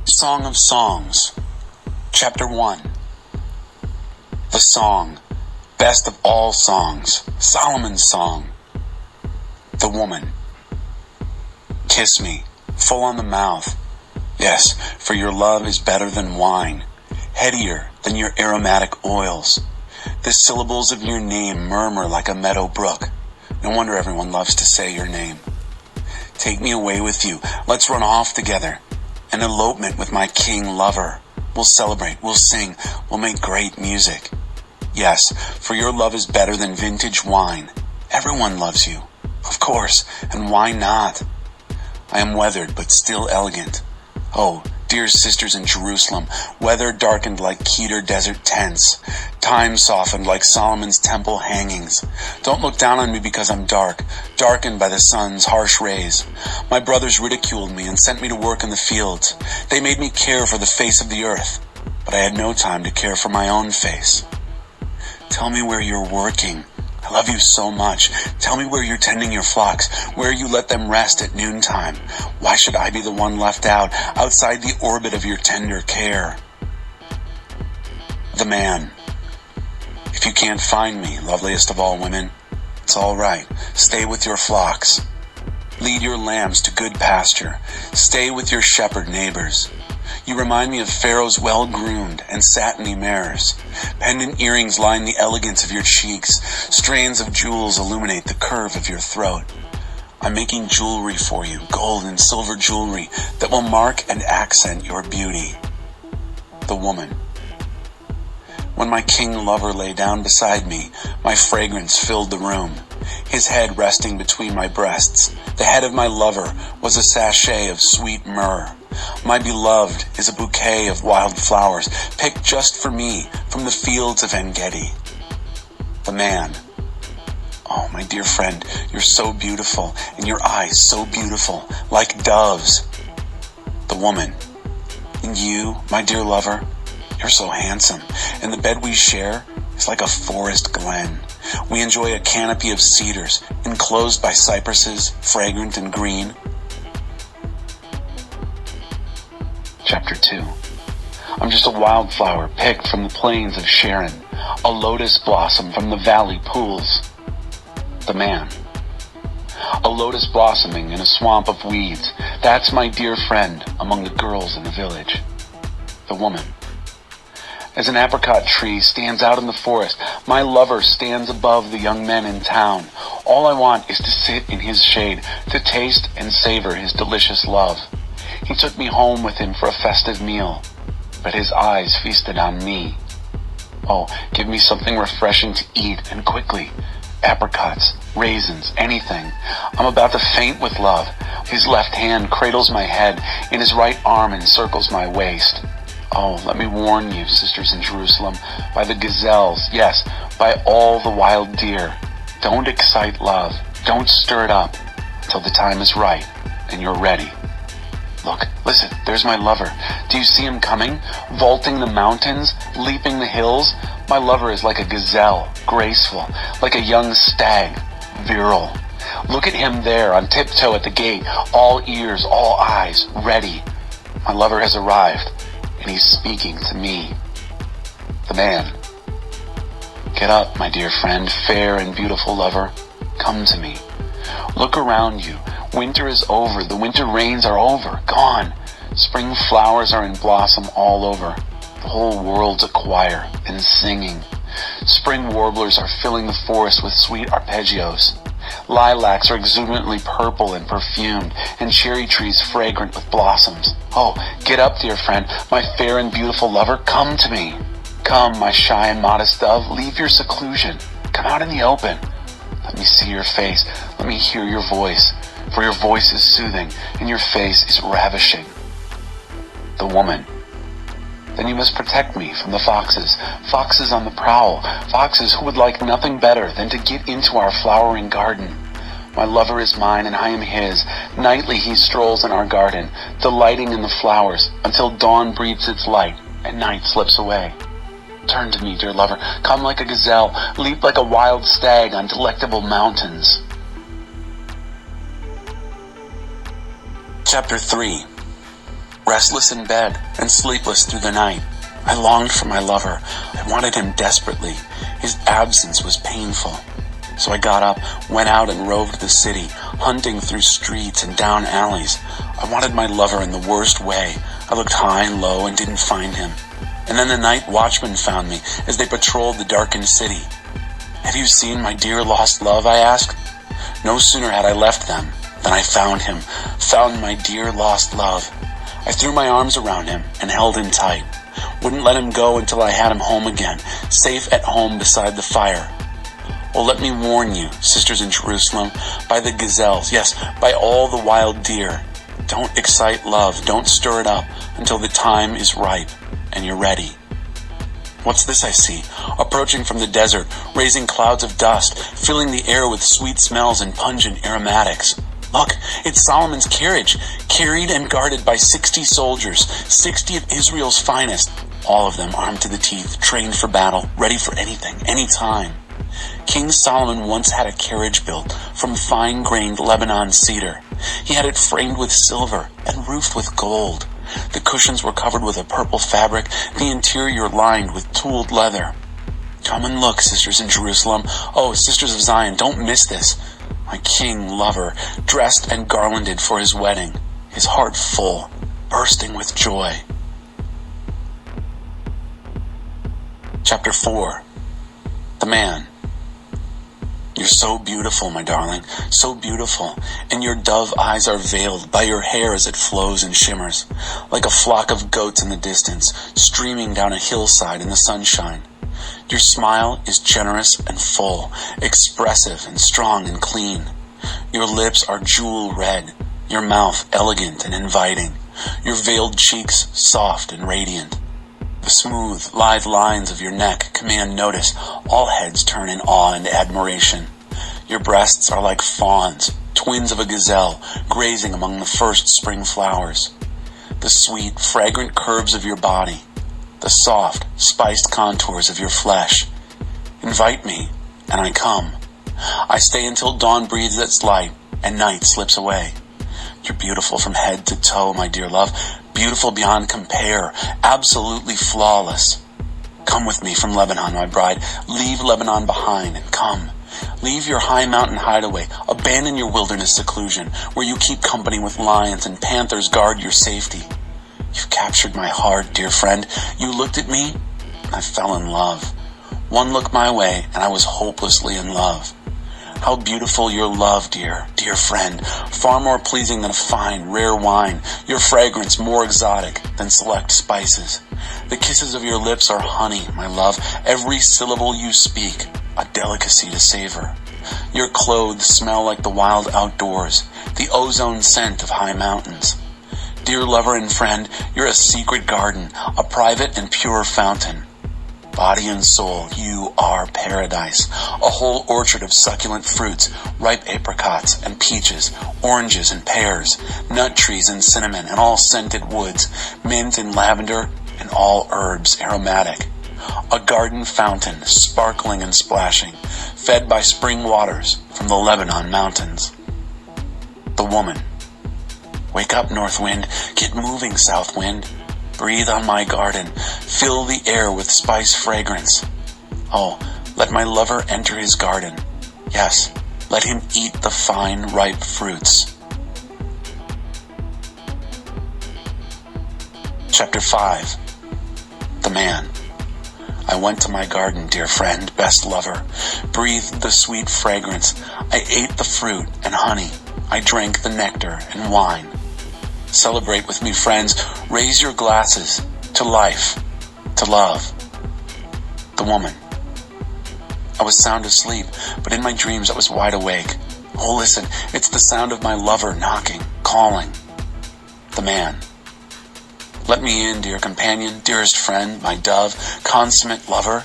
Song of Songs, Chapter 1. The song, best of all songs, Solomon's song. The woman. Kiss me, full on the mouth. Yes, for your love is better than wine, headier than your aromatic oils. The syllables of your name murmur like a meadow brook. No wonder everyone loves to say your name. Take me away with you. Let's run off together. An elopement with my king lover. We'll celebrate, we'll sing, we'll make great music. Yes, for your love is better than vintage wine. Everyone loves you. Of course, and why not? I am weathered but still elegant. Oh, dear sisters in Jerusalem, weather darkened like Kedar desert tents, time softened like Solomon's temple hangings. Don't look down on me because I'm darkened by the sun's harsh rays. My brothers ridiculed me and sent me to work in the fields. They made me care for the face of the earth, but I had no time to care for my own face. Tell me where you're working. I love you so much. Tell me where you're tending your flocks, where you let them rest at noontime. Why should I be the one left out, outside the orbit of your tender care? The man. If you can't find me, loveliest of all women, it's all right. Stay with your flocks. Lead your lambs to good pasture. Stay with your shepherd neighbors. You remind me of Pharaoh's well-groomed and satiny mares. Pendant earrings line the elegance of your cheeks. Strands of jewels illuminate the curve of your throat. I'm making jewelry for you, gold and silver jewelry that will mark and accent your beauty. The woman. When my king lover lay down beside me, my fragrance filled the room. His head resting between my breasts. The head of my lover was a sachet of sweet myrrh. My beloved is a bouquet of wild flowers, picked just for me from the fields of En-Gedi. The man. Oh, my dear friend, you're so beautiful, and your eyes so beautiful, like doves. The woman. And you, my dear lover, you're so handsome, and the bed we share is like a forest glen. We enjoy a canopy of cedars, enclosed by cypresses, fragrant and green. Chapter 2. I'm just a wildflower picked from the plains of Sharon, a lotus blossom from the valley pools. The man. A lotus blossoming in a swamp of weeds. That's my dear friend among the girls in the village. The woman. As an apricot tree stands out in the forest, my lover stands above the young men in town. All I want is to sit in his shade, to taste and savor his delicious love. He took me home with him for a festive meal, but his eyes feasted on me. Oh, give me something refreshing to eat, and quickly. Apricots, raisins, anything. I'm about to faint with love. His left hand cradles my head, and his right arm encircles my waist. Oh, let me warn you, sisters in Jerusalem, by the gazelles, yes, by all the wild deer. Don't excite love. Don't stir it up until the time is right and you're ready. Look, listen, there's my lover. Do you see him coming? Vaulting the mountains, leaping the hills? My lover is like a gazelle, graceful, like a young stag, virile. Look at him there, on tiptoe at the gate, all ears, all eyes, ready. My lover has arrived, and he's speaking to me. The man. Get up, my dear friend, fair and beautiful lover. Come to me. Look around you. Winter is over. The winter rains are over. Gone. Spring flowers are in blossom all over. The whole world's a choir and singing. Spring warblers are filling the forest with sweet arpeggios. Lilacs are exuberantly purple and perfumed, and cherry trees fragrant with blossoms. Oh, get up, dear friend, my fair and beautiful lover. Come to me. Come, my shy and modest dove. Leave your seclusion. Come out in the open. Let me see your face. Let me hear your voice. For your voice is soothing, and your face is ravishing. The woman. Then you must protect me from the foxes. Foxes on the prowl. Foxes who would like nothing better than to get into our flowering garden. My lover is mine, and I am his. Nightly he strolls in our garden, delighting in the flowers, until dawn breathes its light, and night slips away. Turn to me, dear lover. Come like a gazelle. Leap like a wild stag on delectable mountains. Chapter 3. restless in bed and sleepless through the night. I longed for my lover. I wanted him desperately. His absence was painful. So I got up, went out and roved the city, hunting through streets and down alleys. I wanted my lover in the worst way. I looked high and low and didn't find him. And then the night watchmen found me as they patrolled the darkened city. "Have you seen my dear lost love?" I asked. No sooner had I left them than I found him, found my dear lost love. I threw my arms around him and held him tight. Wouldn't let him go until I had him home again, safe at home beside the fire. Well, let me warn you, sisters in Jerusalem, by the gazelles, yes, by all the wild deer. Don't excite love, don't stir it up until the time is ripe and you're ready. What's this I see? Approaching from the desert, raising clouds of dust, filling the air with sweet smells and pungent aromatics. Look, it's Solomon's carriage, carried and guarded by 60 soldiers, 60 of Israel's finest, all of them armed to the teeth, trained for battle, ready for anything, any time. King Solomon once had a carriage built from fine-grained Lebanon cedar. He had it framed with silver and roofed with gold. The cushions were covered with a purple fabric, the interior lined with tooled leather. Come and look, sisters in Jerusalem. Oh, sisters of Zion, don't miss this. My king lover, dressed and garlanded for his wedding, his heart full, bursting with joy. Chapter 4. The Man. You're so beautiful, my darling, so beautiful, and your dove eyes are veiled by your hair as it flows and shimmers, like a flock of goats in the distance, streaming down a hillside in the sunshine. Your smile is generous and full, expressive and strong and clean. Your lips are jewel red, your mouth elegant and inviting, your veiled cheeks soft and radiant. The smooth, lithe lines of your neck command notice. All heads turn in awe and admiration. Your breasts are like fawns, twins of a gazelle, grazing among the first spring flowers. The sweet, fragrant curves of your body, the soft, spiced contours of your flesh. Invite me, and I come. I stay until dawn breathes its light, and night slips away. You're beautiful from head to toe, my dear love. Beautiful beyond compare, absolutely flawless. Come with me from Lebanon, my bride. Leave Lebanon behind and come. Leave your high mountain hideaway. Abandon your wilderness seclusion, where you keep company with lions and panthers guard your safety. You've captured my heart, dear friend. You looked at me, and I fell in love. One look my way, and I was hopelessly in love. How beautiful your love, dear friend, far more pleasing than a fine, rare wine, your fragrance more exotic than select spices. The kisses of your lips are honey, my love, every syllable you speak, a delicacy to savor. Your clothes smell like the wild outdoors, the ozone scent of high mountains. Dear lover and friend, you're a secret garden, a private and pure fountain. Body and soul, you are paradise, a whole orchard of succulent fruits, ripe apricots and peaches, oranges and pears, nut trees and cinnamon and all scented woods, mint and lavender and all herbs aromatic. A garden fountain, sparkling and splashing, fed by spring waters from the Lebanon mountains. The woman. Wake up, north wind, get moving, south wind. Breathe on my garden, fill the air with spice fragrance. Oh, let my lover enter his garden. Yes, let him eat the fine, ripe fruits. Chapter 5. The Man. I went to my garden, dear friend, best lover, breathed the sweet fragrance. I ate the fruit and honey. I drank the nectar and wine. Celebrate with me, friends. Raise your glasses to life, to love. The woman. I was sound asleep, but in my dreams I was wide awake. Oh, listen, it's the sound of my lover knocking, calling. The man. Let me in, dear companion, dearest friend, my dove, consummate lover.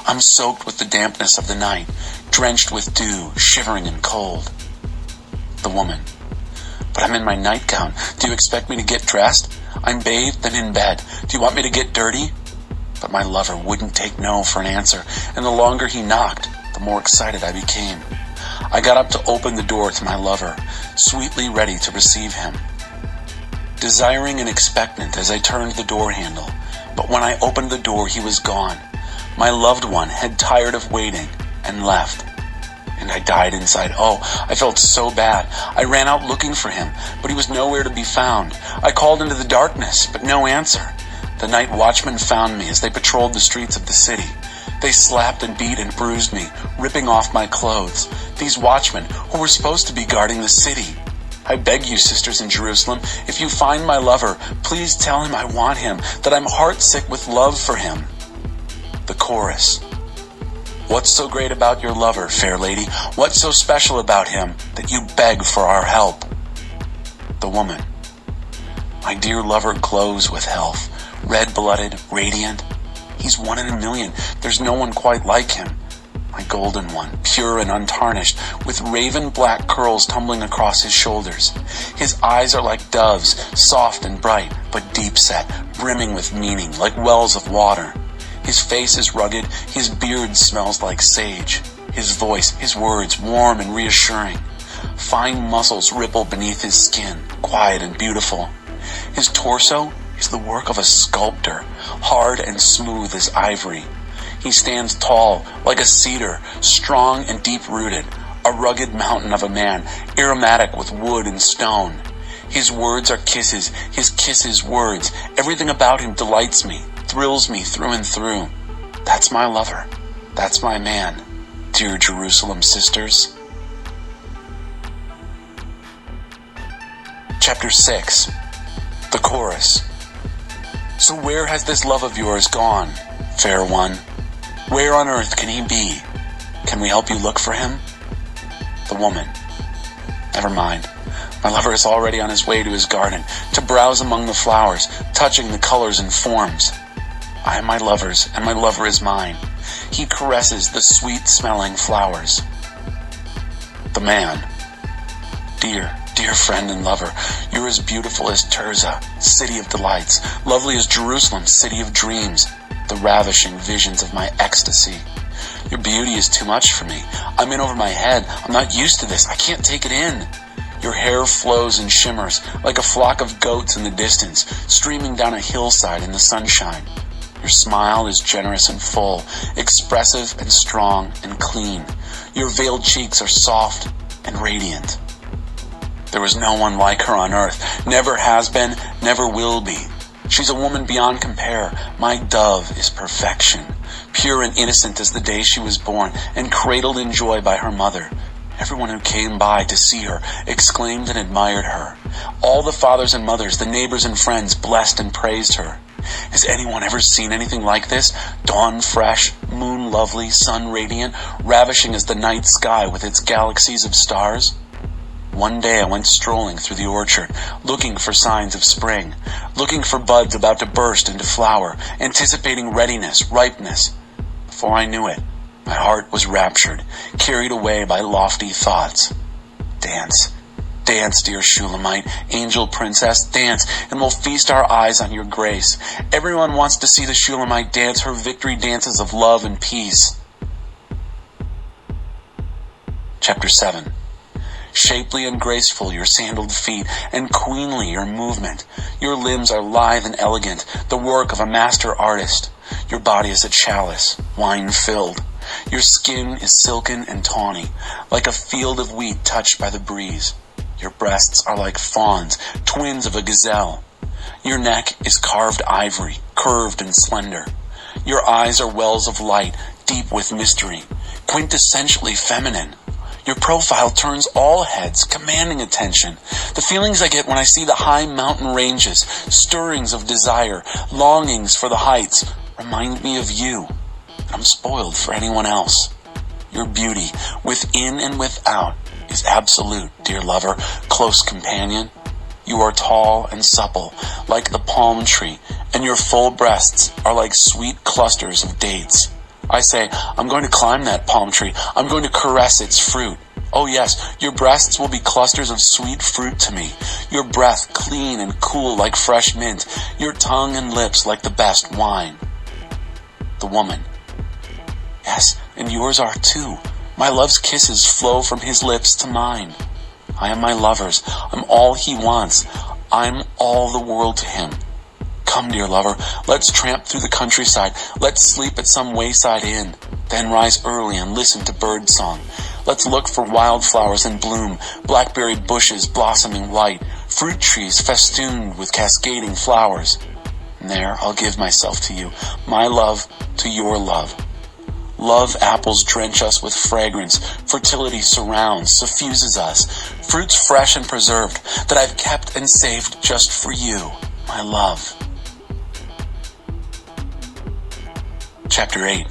I'm soaked with the dampness of the night, drenched with dew, shivering and cold. The woman. But I'm in my nightgown. Do you expect me to get dressed? I'm bathed and in bed. Do you want me to get dirty? But my lover wouldn't take no for an answer, and the longer he knocked, the more excited I became. I got up to open the door to my lover, sweetly ready to receive him. desiring and expectant as I turned the door handle. But when I opened the door, he was gone. My loved one had tired of waiting and left. And I died inside. Oh, I felt so bad. I ran out looking for him, but he was nowhere to be found. I called into the darkness, but no answer. The night watchmen found me as they patrolled the streets of the city. They slapped and beat and bruised me, ripping off my clothes. These watchmen, who were supposed to be guarding the city. I beg you, sisters in Jerusalem, if you find my lover, please tell him I want him, that I'm heartsick with love for him. The chorus. What's so great about your lover, fair lady? What's so special about him that you beg for our help? The woman. My dear lover glows with health, red-blooded, radiant. He's 1 in a million. There's no one quite like him. My golden one, pure and untarnished, with raven black curls tumbling across his shoulders. His eyes are like doves, soft and bright, but deep-set, brimming with meaning, like wells of water. His face is rugged, his beard smells like sage. His voice, his words, warm and reassuring. Fine muscles ripple beneath his skin, quiet and beautiful. His torso is the work of a sculptor, hard and smooth as ivory. He stands tall, like a cedar, strong and deep-rooted, a rugged mountain of a man, aromatic with wood and stone. His words are kisses, his kisses words. Everything about him delights me, thrills me through and through. That's my lover. That's my man, dear Jerusalem sisters. Chapter 6. The chorus. So where has this love of yours gone, fair one? Where on earth can he be? Can we help you look for him? The woman. Never mind. My lover is already on his way to his garden, to browse among the flowers, touching the colors and forms. I am my lover's, and my lover is mine. He caresses the sweet-smelling flowers. The man. Dear, dear friend and lover, you're as beautiful as Tirzah, city of delights, lovely as Jerusalem, city of dreams, the ravishing visions of my ecstasy. Your beauty is too much for me. I'm in over my head. I'm not used to this. I can't take it in. Your hair flows and shimmers like a flock of goats in the distance, streaming down a hillside in the sunshine. Your smile is generous and full, expressive and strong and clean. Your veiled cheeks are soft and radiant. There is no one like her on earth, never has been, never will be. She's a woman beyond compare. My dove is perfection, pure and innocent as the day she was born, and cradled in joy by her mother. Everyone who came by to see her exclaimed and admired her. All the fathers and mothers, the neighbors and friends blessed and praised her. Has anyone ever seen anything like this? Dawn fresh, moon lovely, sun radiant, ravishing as the night sky with its galaxies of stars? One day I went strolling through the orchard, looking for signs of spring, looking for buds about to burst into flower, anticipating readiness, ripeness. Before I knew it, my heart was raptured, carried away by lofty thoughts. Dance, dance, dear Shulamite, angel princess, dance, and we'll feast our eyes on your grace. Everyone wants to see the Shulamite dance her victory dances of love and peace. Chapter 7. Shapely and graceful your sandaled feet, and queenly your movement. Your limbs are lithe and elegant, the work of a master artist. Your body is a chalice, wine-filled. Your skin is silken and tawny, like a field of wheat touched by the breeze. Your breasts are like fawns, twins of a gazelle. Your neck is carved ivory, curved and slender. Your eyes are wells of light, deep with mystery, quintessentially feminine. Your profile turns all heads, commanding attention. The feelings I get when I see the high mountain ranges, stirrings of desire, longings for the heights, remind me of you. I'm spoiled for anyone else. Your beauty, within and without, is absolute, dear lover, close companion. You are tall and supple, like the palm tree, and your full breasts are like sweet clusters of dates. I say, I'm going to climb that palm tree. I'm going to caress its fruit. Oh yes, your breasts will be clusters of sweet fruit to me. Your breath clean and cool like fresh mint. Your tongue and lips like the best wine. The woman. Yes, and yours are too. My love's kisses flow from his lips to mine. I am my lover's. I'm all he wants. I'm all the world to him. Come, dear lover, let's tramp through the countryside. Let's sleep at some wayside inn, then rise early and listen to bird song. Let's look for wildflowers in bloom, blackberry bushes blossoming white, fruit trees festooned with cascading flowers. And there I'll give myself to you, my love to your love. Love apples drench us with fragrance, fertility surrounds, suffuses us, fruits fresh and preserved that I've kept and saved just for you, my love. Chapter 8.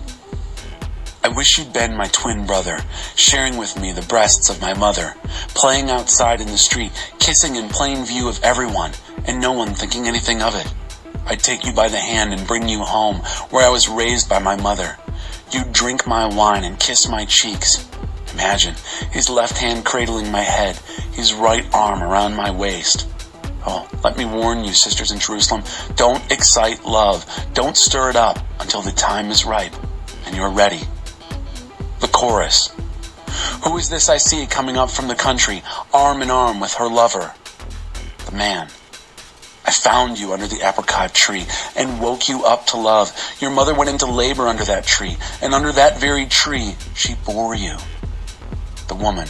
I wish you'd been my twin brother, sharing with me the breasts of my mother, playing outside in the street, kissing in plain view of everyone, and no one thinking anything of it. I'd take you by the hand and bring you home, where I was raised by my mother. You'd drink my wine and kiss my cheeks. Imagine, his left hand cradling my head, his right arm around my waist. Oh, let me warn you, sisters in Jerusalem, don't excite love. Don't stir it up until the time is ripe and you're ready. The chorus. Who is this I see coming up from the country, arm in arm with her lover? The man. I found you under the apricot tree and woke you up to love. Your mother went into labor under that tree, and under that very tree she bore you. The woman.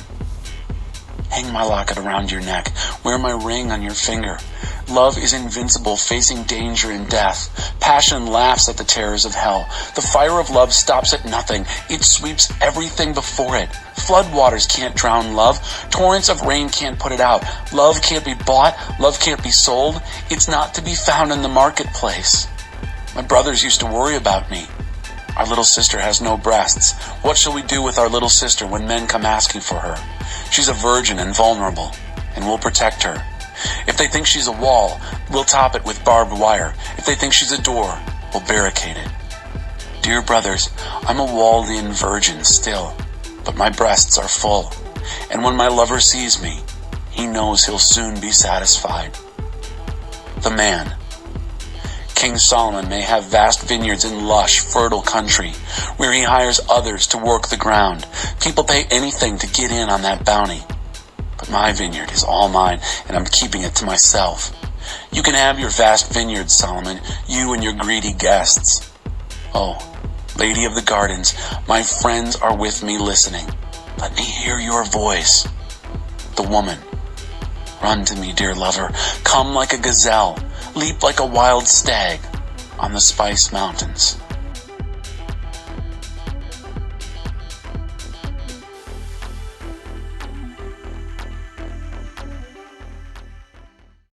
Hang my locket around your neck. Wear my ring on your finger. Love is invincible, facing danger and death. Passion laughs at the terrors of hell. The fire of love stops at nothing. It sweeps everything before it. Floodwaters can't drown love. Torrents of rain can't put it out. Love can't be bought. Love can't be sold. It's not to be found in the marketplace. My brothers used to worry about me. Our little sister has no breasts. What shall we do with our little sister when men come asking for her? She's a virgin and vulnerable, and we'll protect her. If they think she's a wall, we'll top it with barbed wire. If they think she's a door, we'll barricade it. Dear brothers, I'm a Waldian virgin still, but my breasts are full, and when my lover sees me, he knows he'll soon be satisfied. The man. King Solomon may have vast vineyards in lush, fertile country, where he hires others to work the ground. People pay anything to get in on that bounty. But my vineyard is all mine, and I'm keeping it to myself. You can have your vast vineyard, Solomon, you and your greedy guests. Oh, Lady of the Gardens, my friends are with me listening. Let me hear your voice. The woman. Run to me, dear lover. Come like a gazelle. Leap like a wild stag on the Spice Mountains.